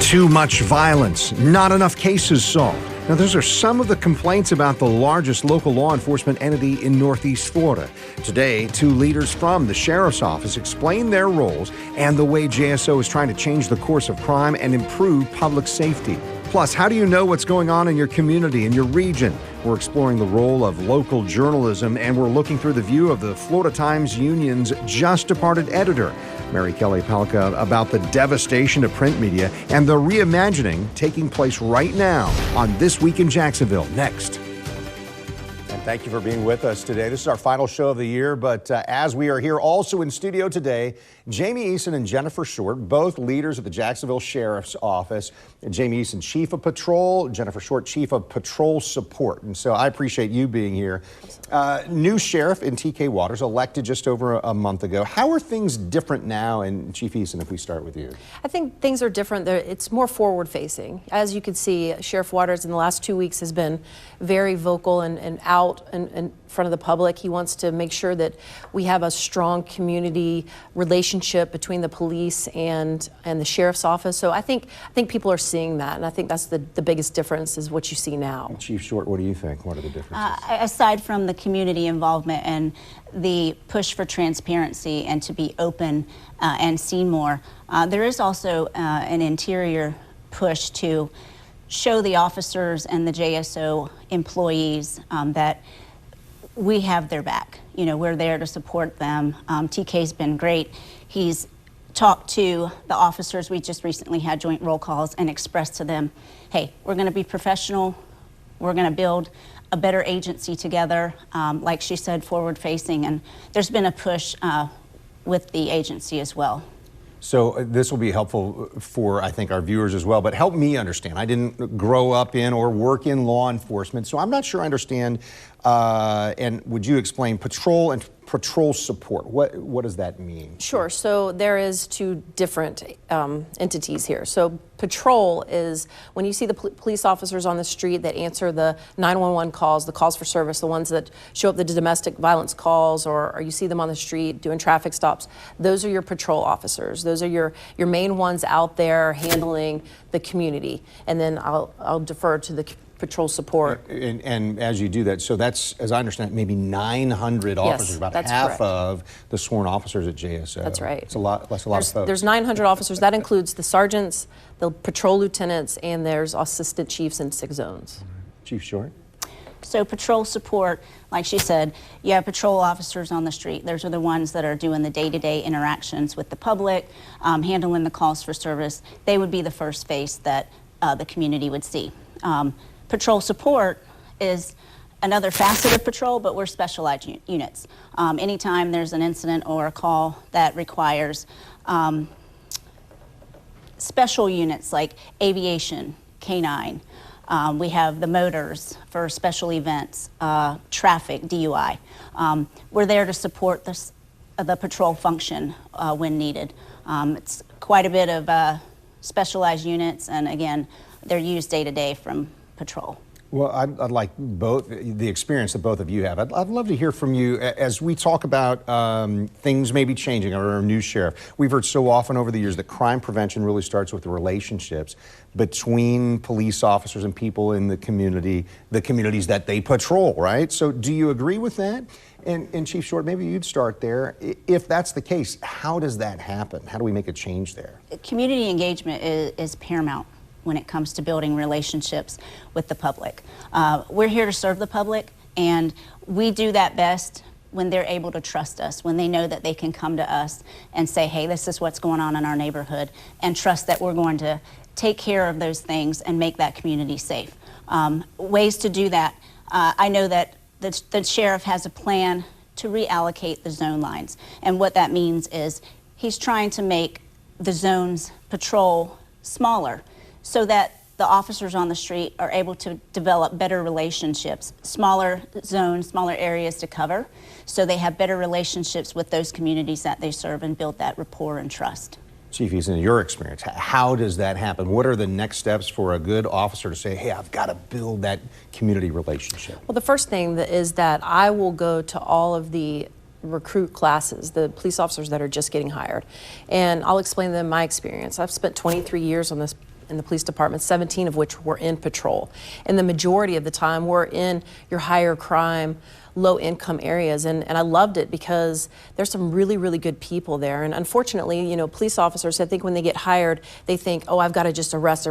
Too much violence, not enough cases solved. Now, those are some of the complaints about the largest local law enforcement entity in Northeast Florida. Today, two leaders from the Sheriff's Office explain their roles and the way JSO is trying to change the course of crime and improve public safety. Plus, how do you know what's going on in your community, in your region? We're exploring the role of local journalism, and we're looking through the view of the Florida Times Union's just departed editor, Mary Kelly Palka, about the devastation of print media and the reimagining taking place right now on This Week in Jacksonville. Next. And thank you for being with us today. This is our final show of the year, but as we are here also in studio today, Jamie Eason and Jennifer Short, both leaders of the Jacksonville Sheriff's Office. Jamie Eason, Chief of Patrol, Jennifer Short, Chief of Patrol Support. And so I appreciate you being here. New sheriff in TK Waters, elected just over a month ago. How are things different now? And Chief Eason, if we start with you. I think things are different. It's more forward-facing. As you can see, Sheriff Waters in the last 2 weeks has been very vocal and out in front of the public. He wants to make sure that we have a strong community relationship between the police and the Sheriff's Office. So I think people are seeing that, and I think that's the biggest difference is what you see now. Chief Short, what do you think? What are the differences? Aside from the community involvement and the push for transparency and to be open and seen more, there is also an interior push to show the officers and the JSO employees that we have their back. You know, we're there to support them. TK's been great. He's talked to the officers. We just recently had joint roll calls and expressed to them, hey, we're going to be professional. We're going to build a better agency together. Like she said, forward facing. And there's been a push with the agency as well. So this will be helpful for, I think, our viewers as well, but help me understand. I didn't grow up in or work in law enforcement, so I'm not sure I understand. And would you explain patrol and patrol support? What does that mean? Sure. So there is two different entities here. So patrol is when you see the police officers on the street that answer the 911 calls, the calls for service, the ones that show up the domestic violence calls, or you see them on the street doing traffic stops. Those are your patrol officers. Those are your main ones out there handling the community. And then I'll defer to the patrol support. And as you do that, so that's, as I understand it, maybe 900 officers, yes, about that's half correct. of the sworn officers at JSO. That's right. It's a lot, that's a lot of folks. There's 900 officers. That includes the sergeants, the patrol lieutenants, and there's assistant chiefs in 6 zones. Chief Short? So patrol support, like she said, you have patrol officers on the street. Those are the ones that are doing the day-to-day interactions with the public, handling the calls for service. They would be the first face that the community would see. Patrol support is another facet of patrol, but we're specialized units. Anytime there's an incident or a call that requires special units like aviation, canine, we have the motors for special events, traffic, DUI. We're there to support the patrol function when needed. It's quite a bit of specialized units, and again, they're used day to day from patrol. Well, I'd like both, the experience that both of you have. I'd love to hear from you as we talk about things maybe changing under our new sheriff. We've heard so often over the years that crime prevention really starts with the relationships between police officers and people in the communities that they patrol, right? So do you agree with that? And Chief Short, maybe you'd start there. If that's the case, how does that happen? How do we make a change there? Community engagement is paramount when it comes to building relationships with the public. We're here to serve the public, and we do that best when they're able to trust us, when they know that they can come to us and say, hey, this is what's going on in our neighborhood, and trust that we're going to take care of those things and make that community safe. Ways to do that, I know that the sheriff has a plan to reallocate the zone lines, and what that means is he's trying to make the zone's patrol smaller, so that the officers on the street are able to develop better relationships, smaller zones, smaller areas to cover, so they have better relationships with those communities that they serve and build that rapport and trust. Chief Eason, in your experience, how does that happen? What are the next steps for a good officer to say, hey, I've got to build that community relationship? Well, the first thing is that I will go to all of the recruit classes, the police officers that are just getting hired, and I'll explain to them my experience. I've spent 23 years on this in the police department, 17 of which were in patrol. And the majority of the time were in your higher crime, low income areas. And I loved it because there's some really, really good people there. And unfortunately, you know, police officers, I think when they get hired, they think, oh, I've got to just arrest.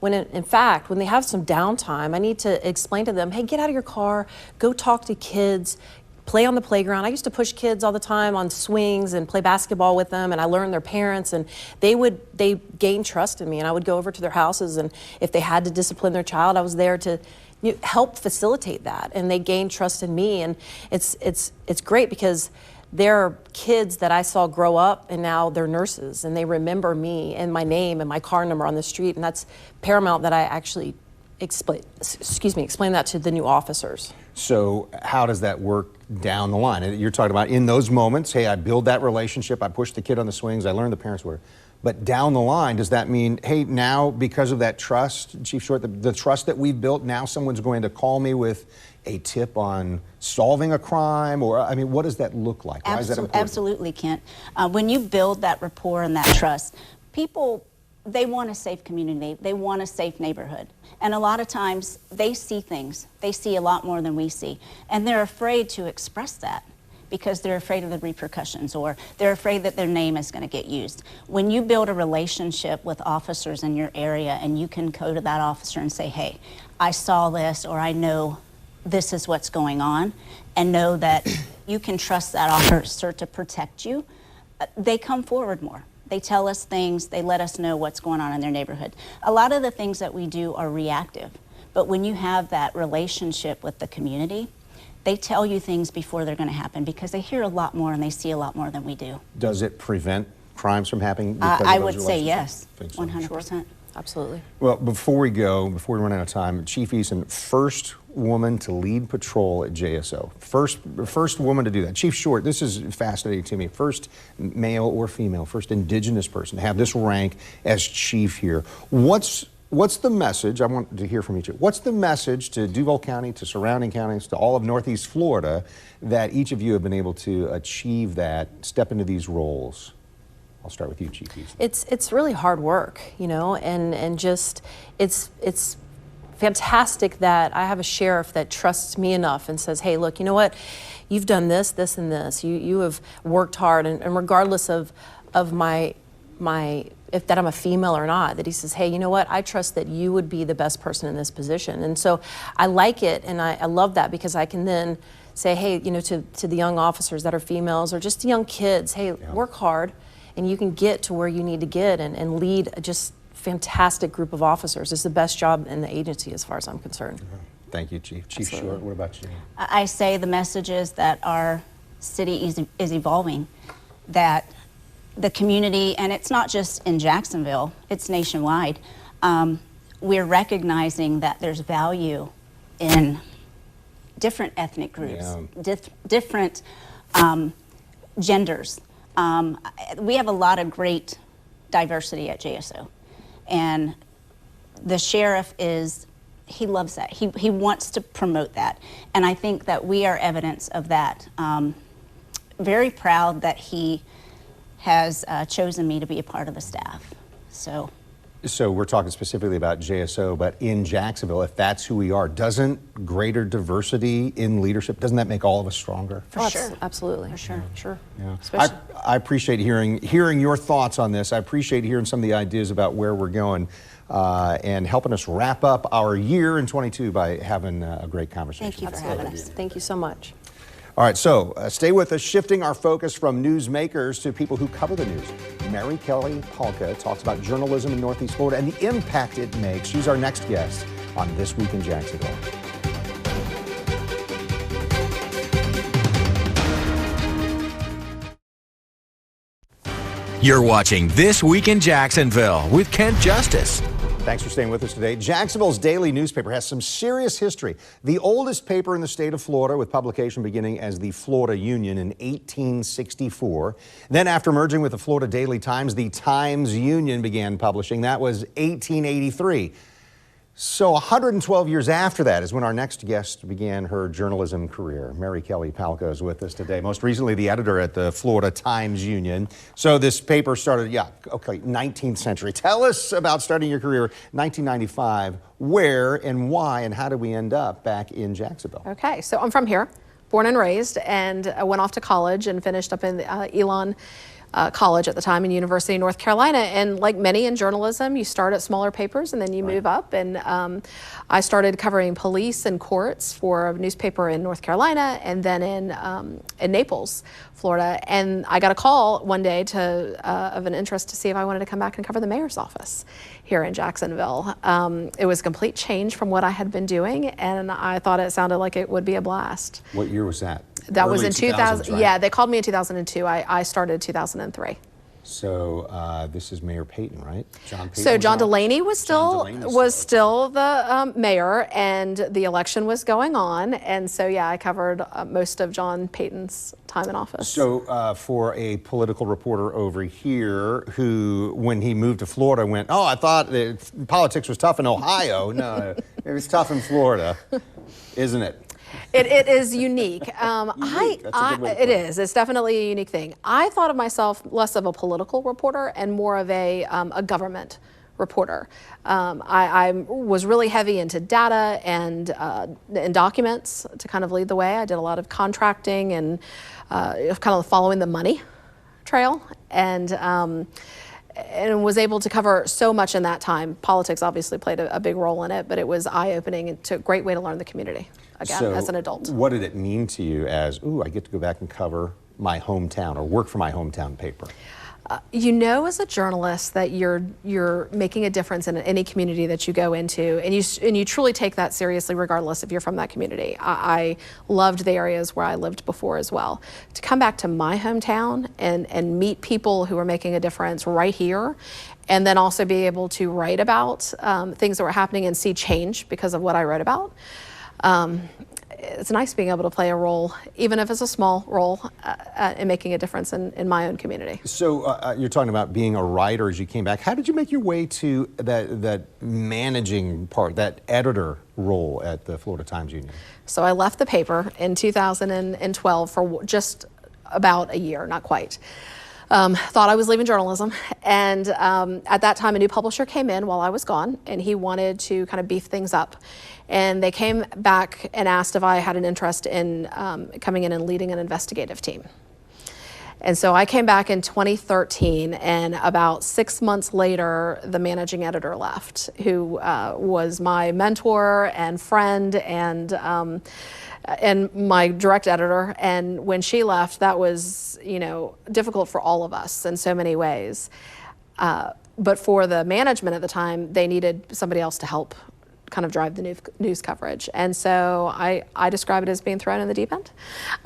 When in fact, when they have some downtime, I need to explain to them, hey, get out of your car, go talk to kids, play on the playground. I used to push kids all the time on swings and play basketball with them, and I learned their parents, and they gained trust in me, and I would go over to their houses, and if they had to discipline their child, I was there to help facilitate that, and they gained trust in me. And it's great because there are kids that I saw grow up, and now they're nurses, and they remember me and my name and my car number on the street, and that's paramount that I actually explain that to the new officers. So how does that work down the line? You're talking about in those moments, hey, I build that relationship, I push the kid on the swings, I learn the parents were. But down the line, does that mean, hey, now because of that trust, Chief Short, the trust that we've built, now someone's going to call me with a tip on solving a crime? Or, I mean, what does that look like? Why is that important? Absolutely, Kent. When you build that rapport and that trust, people, they want a safe community. They want a safe neighborhood. And a lot of times they see things. They see a lot more than we see. And they're afraid to express that because they're afraid of the repercussions, or they're afraid that their name is going to get used. When you build a relationship with officers in your area and you can go to that officer and say, hey, I saw this, or I know this is what's going on, and know that you can trust that officer to protect you, they come forward more. They tell us things, they let us know what's going on in their neighborhood. A lot of the things that we do are reactive, but when you have that relationship with the community, they tell you things before they're going to happen because they hear a lot more and they see a lot more than we do. Does it prevent crimes from happening? I would say yes, so. 100%. Sure. Absolutely. Well, before we run out of time, Chief Eason, first woman to lead patrol at JSO. First woman to do that. Chief Short, this is fascinating to me. First male or female, first indigenous person to have this rank as chief here. What's the message? I want to hear from each of you. What's the message to Duval County, to surrounding counties, to all of Northeast Florida, that each of you have been able to achieve that, step into these roles? I'll start with you, Chief Eason. It's really hard work, you know, and just it's fantastic that I have a sheriff that trusts me enough and says, hey, look, you know what, you've done this, this, and this. You have worked hard, and regardless of my if that I'm a female or not, that he says, hey, you know what, I trust that you would be the best person in this position. And so I like it, and I love that because I can then say, hey, you know, to the young officers that are females or just young kids, hey, work hard, and you can get to where you need to get and lead a just fantastic group of officers. It's the best job in the agency as far as I'm concerned. Thank you, Chief. Chief Short, what about you? I say the message is that our city is evolving, that the community, and it's not just in Jacksonville, it's nationwide, we're recognizing that there's value in different ethnic groups, different genders. We have a lot of great diversity at JSO, and the sheriff he loves that. He wants to promote that, and I think that we are evidence of that. Very proud that he has chosen me to be a part of the staff. So we're talking specifically about JSO, but in Jacksonville, if that's who we are, doesn't greater diversity in leadership, doesn't that make all of us stronger? For sure. Absolutely. For sure. Sure. Yeah. I appreciate hearing your thoughts on this. I appreciate hearing some of the ideas about where we're going and helping us wrap up our year in 22 by having a great conversation. Thank you for having us. Thank you so much. All right, so stay with us, shifting our focus from newsmakers to people who cover the news. Mary Kelly Polka talks about journalism in Northeast Florida and the impact it makes. She's our next guest on This Week in Jacksonville. You're watching This Week in Jacksonville with Kent Justice. Thanks for staying with us today. Jacksonville's daily newspaper has some serious history. The oldest paper in the state of Florida, with publication beginning as the Florida Union in 1864. Then after merging with the Florida Daily Times, the Times Union began publishing. That was 1883. So 112 years after that is when our next guest began her journalism career. Mary Kelly Palka is with us today, most recently the editor at the Florida Times-Union. So this paper started, 19th century. Tell us about starting your career 1995. Where and why and how did we end up back in Jacksonville? Okay, so I'm from here, born and raised, and I went off to college and finished up in Elon College at the time in University of North Carolina. And like many in journalism, you start at smaller papers and then you move up. And I started covering police and courts for a newspaper in North Carolina and then in Naples, Florida. And I got a call one day of an interest to see if I wanted to come back and cover the mayor's office here in Jacksonville. It was a complete change from what I had been doing, and I thought it sounded like it would be a blast. What year was that? That was Early in 2000. right? Yeah, they called me in 2002. I started 2003. So this is Mayor Payton, right? John Payton. So John was Delaney was still the mayor, and the election was going on, and so yeah, I covered most of John Payton's time in office. So for a political reporter over here who, when he moved to Florida, went, "Oh, I thought that politics was tough in Ohio." No, it was tough in Florida, isn't it? It is unique. Unique. That's a good way to put it. It is. It's definitely a unique thing. I thought of myself less of a political reporter and more of a government reporter. I was really heavy into data and documents to kind of lead the way. I did a lot of contracting and kind of following the money trail, and was able to cover so much in that time. Politics obviously played a big role in it, but it was eye-opening and a great way to learn the community, again, as an adult. What did it mean to you as, I get to go back and cover my hometown or work for my hometown paper? You know, as a journalist, that you're making a difference in any community that you go into, and you truly take that seriously, regardless if you're from that community. I loved the areas where I lived before as well. To come back to my hometown and meet people who are making a difference right here, and then also be able to write about things that were happening and see change because of what I wrote about. It's nice being able to play a role, even if it's a small role, in making a difference in my own community. So you're talking about being a writer as you came back. How did you make your way to that managing part, that editor role at the Florida Times-Union? So I left the paper in 2012 for just about a year, not quite. Thought I was leaving journalism, and at that time a new publisher came in while I was gone, and he wanted to kind of beef things up. And they came back and asked if I had an interest in coming in and leading an investigative team. And so I came back in 2013, and about 6 months later, the managing editor left, who was my mentor and friend and my direct editor. And when she left, that was, difficult for all of us in so many ways. But for the management at the time, they needed somebody else to help kind of drive the news coverage. And so I describe it as being thrown in the deep end.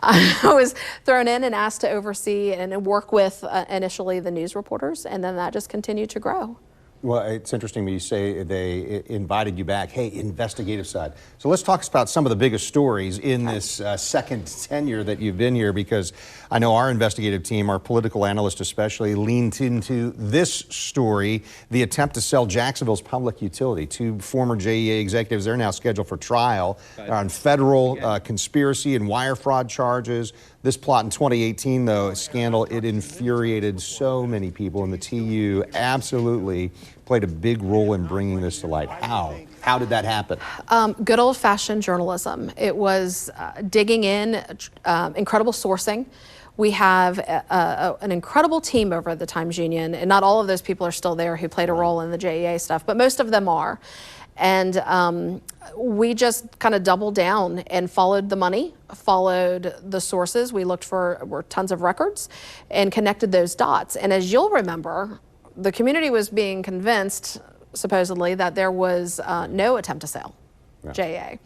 I was thrown in and asked to oversee and work with initially the news reporters, and then that just continued to grow. Well, it's interesting when you say they invited you back. Hey, investigative side. So let's talk about some of the biggest stories in this second tenure that you've been here, because I know our investigative team, our political analyst especially, leaned into this story, the attempt to sell Jacksonville's public utility. Two former JEA executives, they're now scheduled for trial on federal conspiracy and wire fraud charges. This plot in 2018, though, scandal, it infuriated so many people, and the TU absolutely played a big role in bringing this to light. How did that happen? Good old-fashioned journalism. It was digging in, incredible sourcing. We have an incredible team over at the Times-Union, and not all of those people are still there who played a role in the JEA stuff, but most of them are. And we just kind of doubled down and followed the money, followed the sources. We looked for tons of records and connected those dots. And as you'll remember, the community was being convinced, supposedly, that there was no attempt to sell JEA.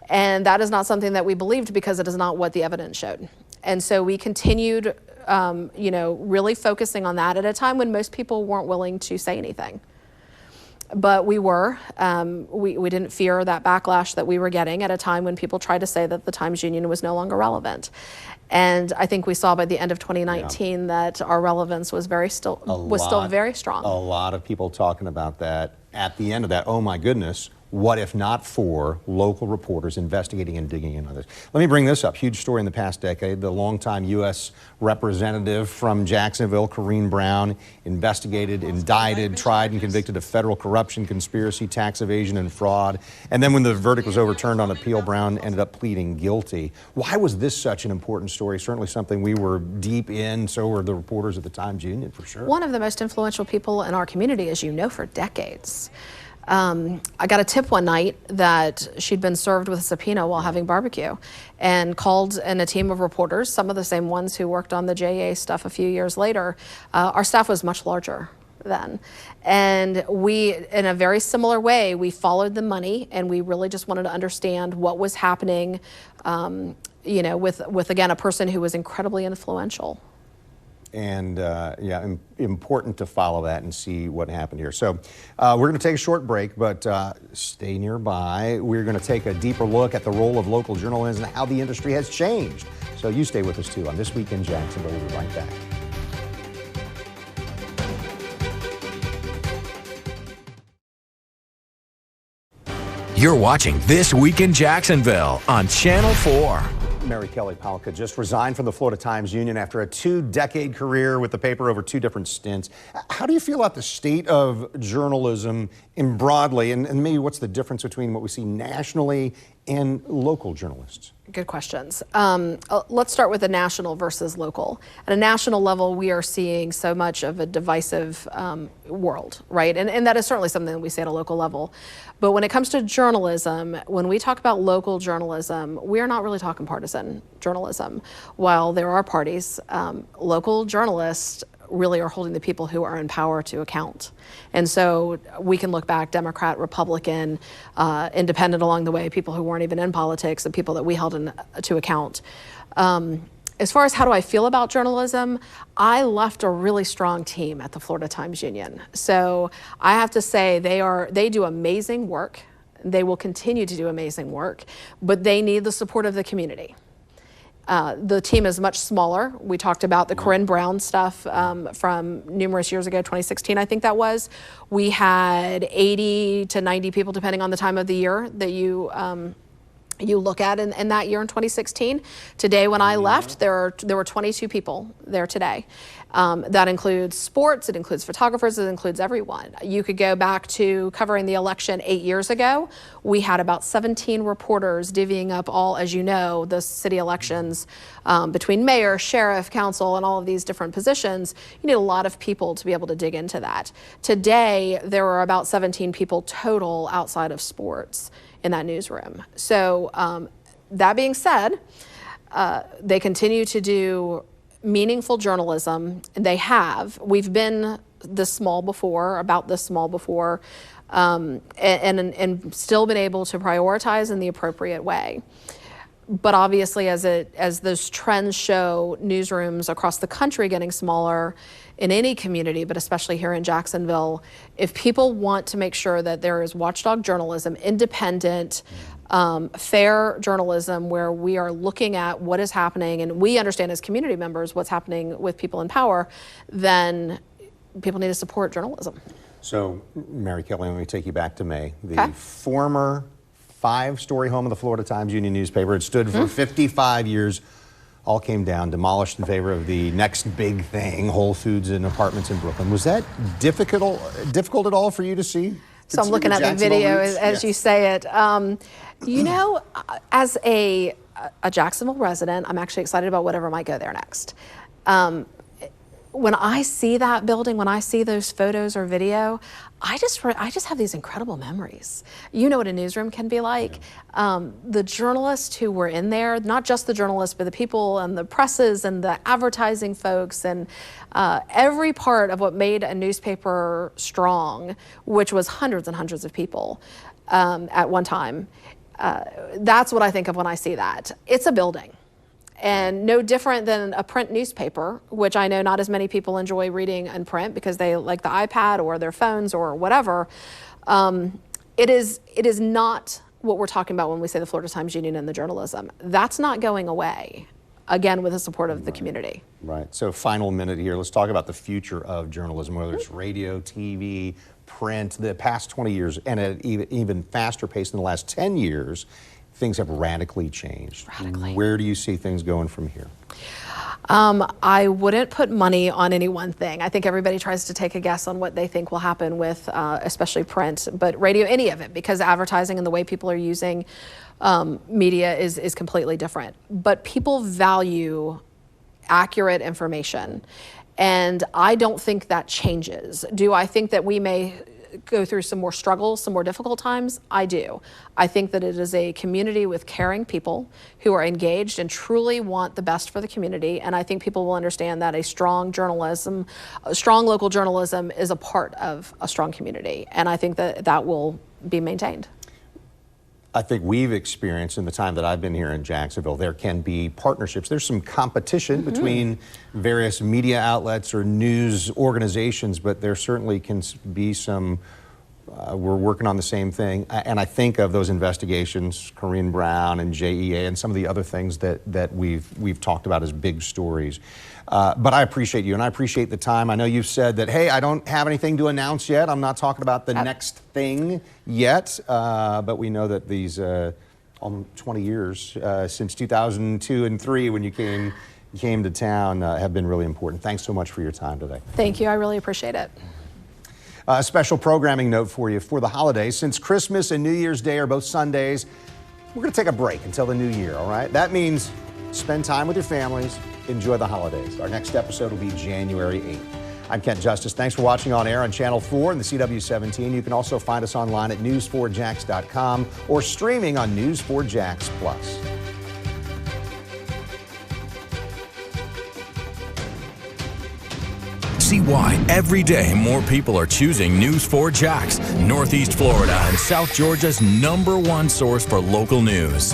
And that is not something that we believed, because it is not what the evidence showed. And so we continued, really focusing on that at a time when most people weren't willing to say anything. But we were. We didn't fear that backlash that we were getting at a time when people tried to say that the Times-Union was no longer relevant. And I think we saw by the end of 2019 that our relevance was still very strong. A lot of people talking about that. At the end of that, oh my goodness, What if not for local reporters investigating and digging in on this? Let me bring this up. Huge story in the past decade. The longtime U.S. representative from Jacksonville, Corrine Brown, investigated, indicted, tried, and convicted of federal corruption, conspiracy, tax evasion, and fraud. And then when the verdict was overturned on appeal, Brown ended up pleading guilty. Why was this such an important story? Certainly something we were deep in. So were the reporters at the Times-Union, for sure. One of the most influential people in our community, as you know, for decades. I got a tip one night that she'd been served with a subpoena while having barbecue, and called in a team of reporters, some of the same ones who worked on the JA stuff a few years later. Our staff was much larger then. And we, in a very similar way, we followed the money, and we really just wanted to understand what was happening, you know, with again, a person who was incredibly influential. And yeah, important to follow that and see what happened here. So we're going to take a short break, but stay nearby. We're going to take a deeper look at the role of local journalism and how the industry has changed. So you stay with us too on This Week in Jacksonville. We'll be right back. You're watching This Week in Jacksonville on Channel 4. Mary Kelly Palka just resigned from the Florida Times-Union after a 2-decade career with the paper over 2 different stints. How do you feel about the state of journalism in broadly, and maybe what's the difference between what we see nationally and local journalists? Good questions. Let's start with the national versus local. At a national level, we are seeing so much of a divisive world, right? And that is certainly something that we see at a local level. But when it comes to journalism, when we talk about local journalism, we are not really talking partisan journalism. While there are parties, local journalists really are holding the people who are in power to account. And so we can look back, Democrat, Republican, independent along the way, people who weren't even in politics, the people that we held to account. As far as how do I feel about journalism, I left a really strong team at the Florida Times-Union. So I have to say they do amazing work. They will continue to do amazing work, but they need the support of the community. The team is much smaller. We talked about the Corrine Brown stuff from numerous years ago, 2016, I think that was. We had 80 to 90 people, depending on the time of the year that you look at in that year in 2016. Today, when I left, there were 22 people there today. That includes sports, it includes photographers, it includes everyone. You could go back to covering the election 8 years ago. We had about 17 reporters divvying up all, as you know, the city elections between mayor, sheriff, council, and all of these different positions. You need a lot of people to be able to dig into that. Today, there are about 17 people total outside of sports in that newsroom. So that being said, they continue to do meaningful journalism. They have. We've been this small before, about this small before, and still been able to prioritize in the appropriate way. But obviously, as those trends show, newsrooms across the country getting smaller in any community, but especially here in Jacksonville, if people want to make sure that there is watchdog journalism, independent, fair journalism, where we are looking at what is happening and we understand as community members what's happening with people in power, then people need to support journalism. So, Mary Kelly, let me take you back to May. The former 5-story home of the Florida Times-Union newspaper. It stood for 55 years. All came down, demolished in favor of the next big thing, Whole Foods and apartments in Brooklyn. Was that difficult at all for you to see? So I'm looking at the video as you say it. You know, as a Jacksonville resident, I'm actually excited about whatever might go there next. When I see that building, when I see those photos or video, I just have these incredible memories. You know what a newsroom can be like. The journalists who were in there, not just the journalists, but the people and the presses and the advertising folks and every part of what made a newspaper strong, which was hundreds and hundreds of people at one time. That's what I think of when I see that. It's a building. And no different than a print newspaper, which I know not as many people enjoy reading in print because they like the iPad or their phones or whatever. It is not what we're talking about when we say the Florida Times-Union and the journalism. That's not going away. again, with the support of the community. Right. So final minute here. Let's talk about the future of journalism, whether it's radio, TV, print. The past 20 years, and at an even faster pace in the last 10 years, things have radically changed. Radically. Where do you see things going from here? I wouldn't put money on any one thing. I think everybody tries to take a guess on what they think will happen with, especially print, but radio, any of it, because advertising and the way people are using media is completely different. But people value accurate information, and I don't think that changes. Do I think that we may go through some more struggles, some more difficult times? I do. I think that it is a community with caring people who are engaged and truly want the best for the community, and I think people will understand that a strong journalism, a strong local journalism is a part of a strong community, and I think that that will be maintained. I think we've experienced in the time that I've been here in Jacksonville, there can be partnerships. There's some competition between various media outlets or news organizations, but there certainly can be some, we're working on the same thing. And I think of those investigations, Corinne Brown and JEA and some of the other things that we've talked about as big stories. But I appreciate you, and I appreciate the time. I know you've said that, hey, I don't have anything to announce yet. I'm not talking about the next thing yet, but we know that these 20 years since 2002 and 3 when you came to town have been really important. Thanks so much for your time today. Thank you. I really appreciate it. A special programming note for you for the holidays. Since Christmas and New Year's Day are both Sundays, we're going to take a break until the new year, all right? That means spend time with your families, enjoy the holidays. Our next episode will be January 8th. I'm Kent Justice. Thanks for watching on air on Channel 4 and the CW17. You can also find us online at news4jax.com or streaming on News4Jax Plus. See why every day more people are choosing News 4 Jax, Northeast Florida and South Georgia's #1 source for local news.